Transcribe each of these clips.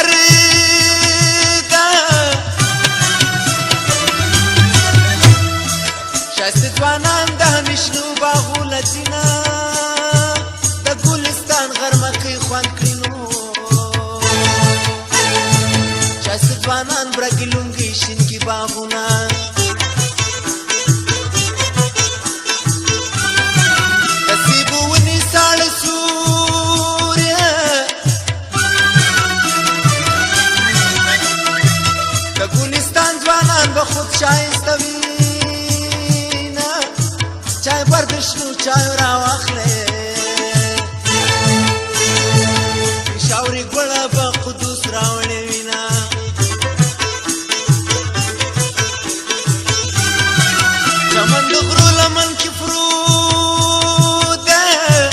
سر ده شایسته ځوانان د همیشنو باغو لځینه د ګلستان غرمه کې خوند کړي نو شایسته ځوانان برګې لونګې شینکي باغونه خود شایسته وینا چای پر دشنو چای را واخلې شاوري ګړه په قدوس راوړې وینا چمن د غرو لمن کې فرود ډېر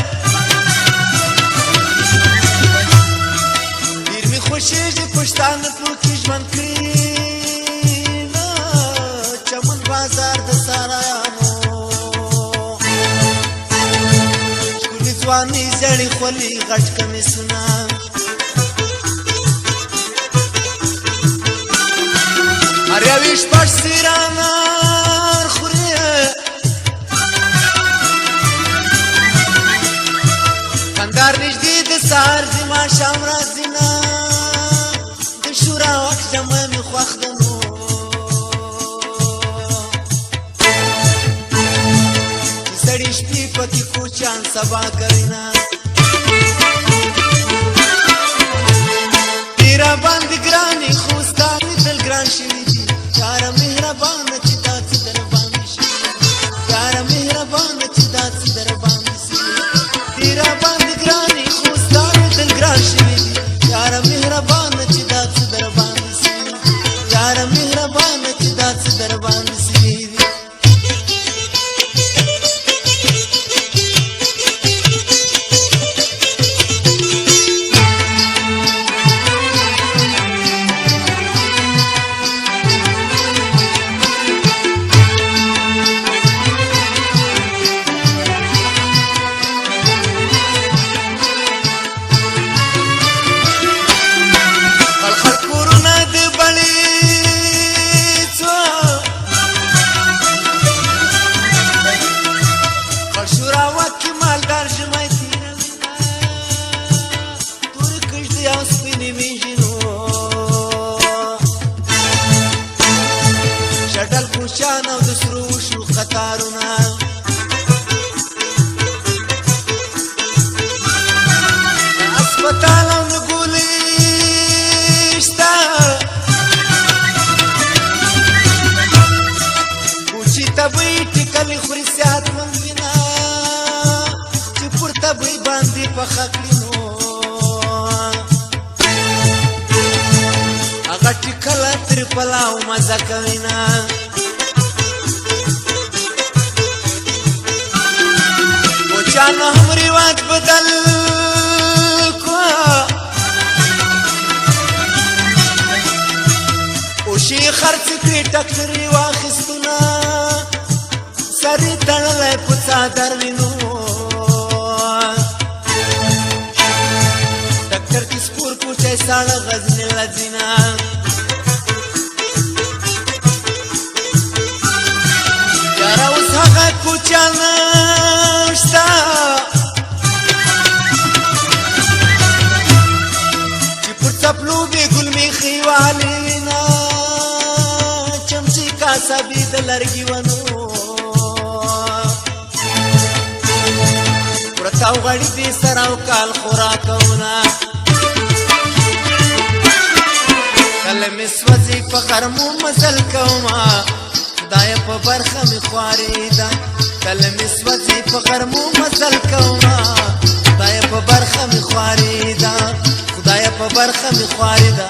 مې خوښېږي پښتانه ټول کې ژوند کړي بازار د سارانو ښکلي ځواني زړې خولې غټ کمیسونه هر یوې شپږ سیرانار خوري کندهار نږدې د سهار د ماښام راځي نه د شورا وخت جمع مې خوښ ده نو سړی شپې پکې کوچیان سبا کوي نه تیرا باندې ګرانې خو ستا مې تل ګران شوي دي یاره مهربانه چې داسې در باندې شي یاره مهربانه چې داسې در باندې شي تیرا باندې ګرانې خو ستا مې تل ګران شوي دي یاره مهربانه چې داسې در باندې شي یاره مهربانه چې داسې در باندې شي شانو د سرو شو قطارونه اسپیټال او نګولې شتا کوچی تبې ټکلې خوري سات منګینا چې پر تبې باندې په خکلینو هغه ټکله تر پلاو مزه کوینا چانو هم رواج بدل کو اوشي خرڅ کړي ډاکټري واخیستونه سړی تړلی په څادر وینو ډاکټر کې سپور کوچی ساړه غزنې لځینه یاره اوس هغه کوچیان شته چې پر څپلو بې ګل میخې والې وینا چمچې کاسبې د لرګي ونو پرته او غړي دې سره او کال خوراکونه کله مې سوځي په غرمو مزل کومه خدای په برخه مې خوارې ده کله مې سوځي په غرمو مزل کومه خدای په برخه مې خوارې ده خدای په برخه مې خوارې ده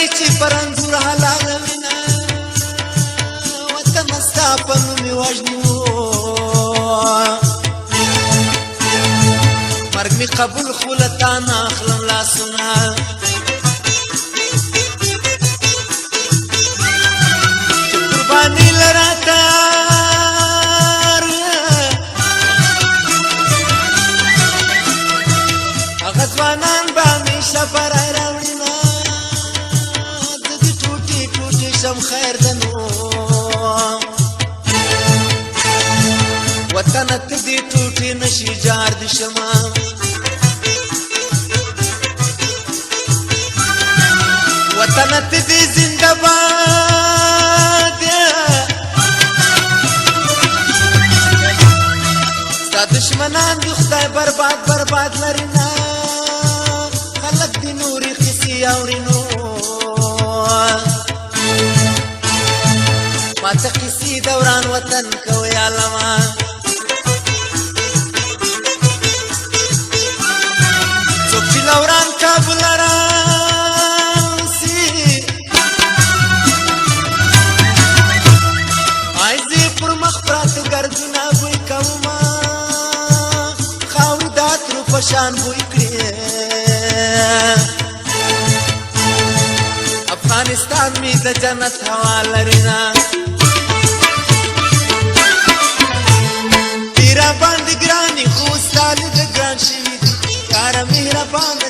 لري چې پرنځور حلاله وینا وطن ستا په نوم یې وژني مرګ مې قبول خو له تا نه اخلم لاسونه چې قرباني له راته هغه ځوانان به همیشه برای راوړينه د دې ټوټې ټوټې شم خیر د نو وطن ته دې ټوټې نشي جار د شمه وطن ته دې زنده باد ستا دشمنان دې خدای برباد برباد لري نه خلق دې نورې قصې اوري نو ماته قصې دوران وطن کوي عالمه څوک چې دوران کابل راسي عايزې پر مخ پراته ګردونه بوی کومه خاورې د عطرو په شان بوی کړې افغانستان می د جنت هوا لري نه تیرا باندې ګراني خو ستا د ګران شوي دي یاره مهربانه